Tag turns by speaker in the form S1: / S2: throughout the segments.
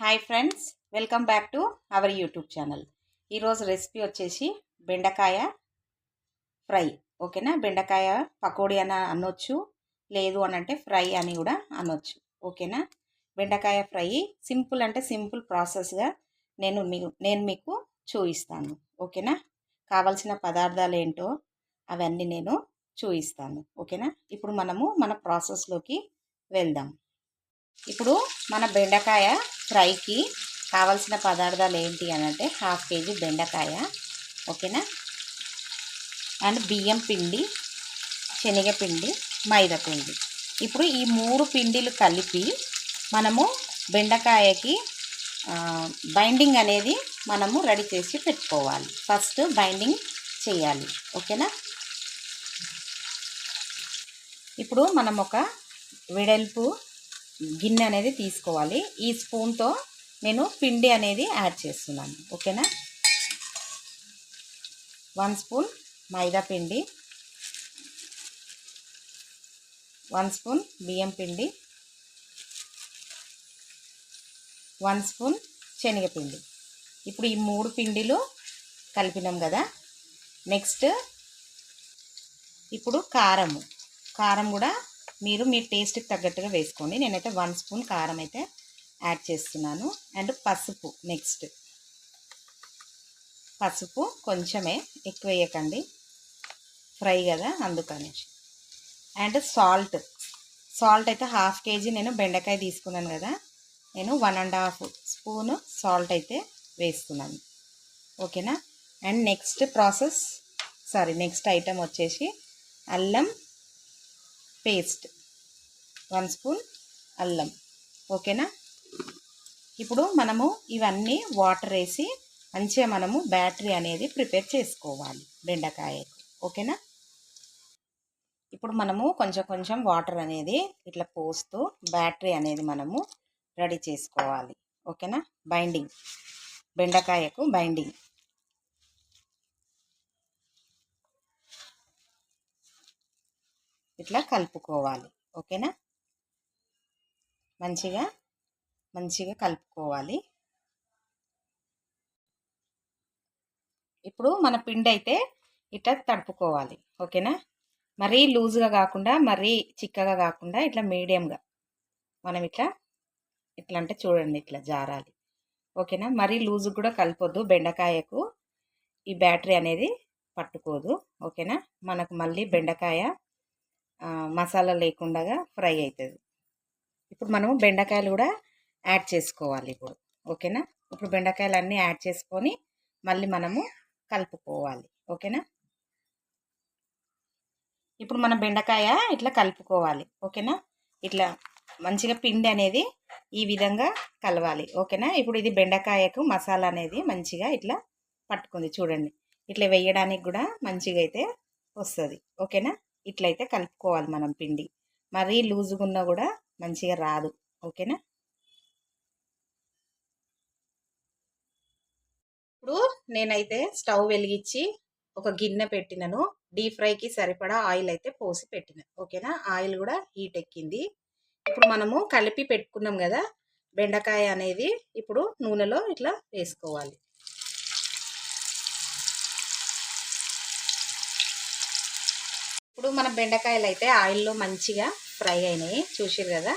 S1: Hi friends, welcome back to our YouTube channel. ఈరోజు recipe వచ్చేసి బెండకాయ ఫ్రై. ఓకేనా, బెండకాయ పకోడీ అని అనొచ్చు, లేదు అని అంటే ఫ్రై అని కూడా అనొచ్చు. ఓకేనా, బెండకాయ ఫ్రై సింపుల్ అంటే సింపుల్ ప్రాసెస్గా నేను మీకు చూపిస్తాను. ఓకేనా, కావాల్సిన పదార్థాలు ఏంటో అవన్నీ నేను చూపిస్తాను. ఓకేనా, ఇప్పుడు మనము మన ప్రాసెస్లోకి వెళ్దాం. ఇప్పుడు మన బెండకాయ ఫ్రైకి కావాల్సిన పదార్థాలు ఏంటి అని అంటే 1/2 kg బెండకాయ. ఓకేనా, అండ్ బియ్యం పిండి, శనగపిండి, మైదా పిండి. ఇప్పుడు ఈ 3 పిండిలు కలిపి మనము బెండకాయకి బైండింగ్ అనేది మనము రెడీ చేసి పెట్టుకోవాలి. ఫస్ట్ బైండింగ్ చేయాలి. ఓకేనా, ఇప్పుడు మనం ఒక వెడల్పు గిన్నె అనేది తీసుకోవాలి. ఈ స్పూన్తో నేను పిండి అనేది యాడ్ చేస్తున్నాను. ఓకేనా, 1 స్పూన్ మైదా పిండి, 1 స్పూన్ బియ్యం పిండి, 1 స్పూన్ శనగపిండి. ఇప్పుడు ఈ 3 పిండిలు కలిపినాం కదా. నెక్స్ట్ ఇప్పుడు కారం కూడా మీరు మీ టేస్ట్కి తగ్గట్టుగా వేసుకోండి. నేనైతే 1 స్పూన్ కారం అయితే యాడ్ చేస్తున్నాను. అండ్ పసుపు, నెక్స్ట్ పసుపు కొంచెమే, ఎక్కువ వేయకండి, ఫ్రై కదా అందుకని. అండ్ సాల్ట్ అయితే 1/2 kg నేను బెండకాయ తీసుకున్నాను కదా, నేను 1.5 స్పూన్ సాల్ట్ అయితే వేస్తున్నాను. ఓకేనా, అండ్ నెక్స్ట్ ఐటమ్ వచ్చేసి అల్లం పేస్ట్, 1 స్పూన్ అల్లం. ఓకేనా, ఇప్పుడు మనము ఇవన్నీ వాటర్ వేసి మంచిగా మనము బ్యాటరీ అనేది ప్రిపేర్ చేసుకోవాలి బెండకాయకు. ఓకేనా, ఇప్పుడు మనము కొంచెం వాటర్ అనేది ఇట్లా పోస్తూ బ్యాటరీ అనేది మనము రెడీ చేసుకోవాలి. ఓకేనా, బెండకాయకు బైండింగ్. ఇట్లా కలుపుకోవాలి. ఓకేనా, మంచిగా కలుపుకోవాలి. ఇప్పుడు మన పిండి అయితే ఇట్లా తడుపుకోవాలి. ఓకేనా, మరీ లూజ్గా కాకుండా మరీ చిక్కగా కాకుండా ఇట్లా మీడియంగా మనం ఇట్లా అంటే చూడండి, ఇట్లా జారాలి. ఓకేనా, మరీ లూజ్ కూడా కలపొద్దు, బెండకాయకు ఈ బ్యాటరీ అనేది పట్టుకోదు. ఓకేనా, మనకు మళ్ళీ బెండకాయ మసాలా లేకుండా ఫ్రై అవుతుంది. ఇప్పుడు మనము బెండకాయలు కూడా యాడ్ చేసుకోవాలి ఇప్పుడు. ఓకేనా, ఇప్పుడు బెండకాయలు అన్నీ యాడ్ చేసుకొని మళ్ళీ మనము కలుపుకోవాలి. ఓకేనా, ఇప్పుడు మన బెండకాయ ఇట్లా కలుపుకోవాలి. ఓకేనా, ఇట్లా మంచిగా పిండి అనేది ఈ విధంగా కలవాలి. ఓకేనా, ఇప్పుడు ఇది బెండకాయకు మసాలా అనేది మంచిగా ఇట్లా పట్టుకుంది చూడండి. ఇట్లా వేయడానికి కూడా మంచిగా అయితే వస్తుంది. ఓకేనా, ఇట్లయితే కలుపుకోవాలి మనం పిండి. మరీ లూజుగా ఉన్నా కూడా మంచిగా రాదు. ఓకేనా, ఇప్పుడు నేనైతే స్టవ్ వెలిగించి ఒక గిన్నె పెట్టినను. డీప్ ఫ్రైకి సరిపడా ఆయిల్ అయితే పోసి పెట్టిన. ఓకేనా, ఆయిల్ కూడా హీట్ ఎక్కింది. ఇప్పుడు మనము కలిపి పెట్టుకున్నాం కదా బెండకాయ అనేది, ఇప్పుడు నూనెలో ఇట్లా వేసుకోవాలి. ఇప్పుడు మన బెండకాయలు అయితే ఆయిల్లో మంచిగా ఫ్రై అయినాయి, చూసిరు కదా.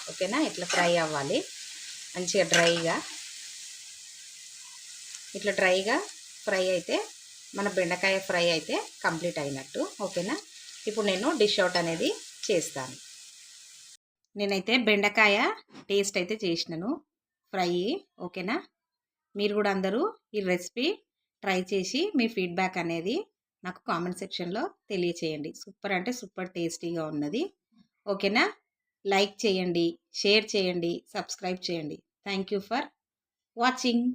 S1: ఓకేనా, ఇట్లా ఫ్రై అవ్వాలి మంచిగా ఇట్లా డ్రైగా ఫ్రై అయితే మన బెండకాయ ఫ్రై అయితే కంప్లీట్ అయినట్టు. ఓకేనా, ఇప్పుడు నేను డిష్ అవుట్ అనేది చేస్తాను. నేనైతే బెండకాయ టేస్ట్ అయితే చేసినాను ఫ్రై. ఓకేనా, మీరు కూడా అందరూ ఈ రెసిపీ ట్రై చేసి మీ ఫీడ్బ్యాక్ అనేది నాకు కామెంట్ సెక్షన్లో తెలియచేయండి. సూపర్ అంటే సూపర్ టేస్టీగా ఉన్నది. ఓకేనా, లైక్ చేయండి, షేర్ చేయండి, సబ్స్క్రైబ్ చేయండి. Thank you for watching.